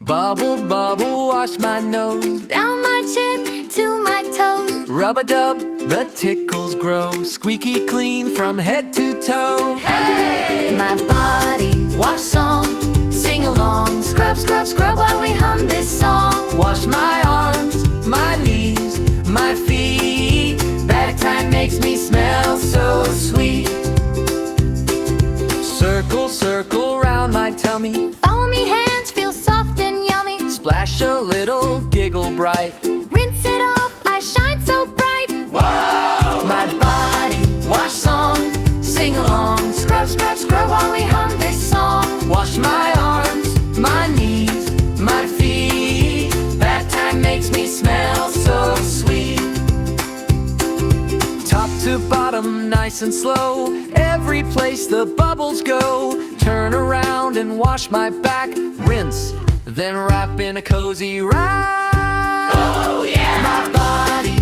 Bubble, bubble, wash my nose. Down my chin to my toes. Rub-a-dub, the tickles grow. Squeaky clean from head to toe. Hey! My body, wash song, sing along. Scrub, scrub, scrub while we hum this song. Wash my arms, my knees, my feet. Back time makes me smell so sweet. Circle, circle round my tummy. Follow me, hands feel soft and yummy. Splash a little, giggle bright. Rinse it off, I shine so bright. Wow! My body, wash song, sing along. Scrub, scrub, scrub while we hum this song. Wash my arms, my knees, my feet. Bath time makes me smell so sweet. Top to bottom, nice and slow. Every place the bubbles go. Turn around and wash my back. Rinse, then wrap in a cozy wrap. Oh yeah! My body,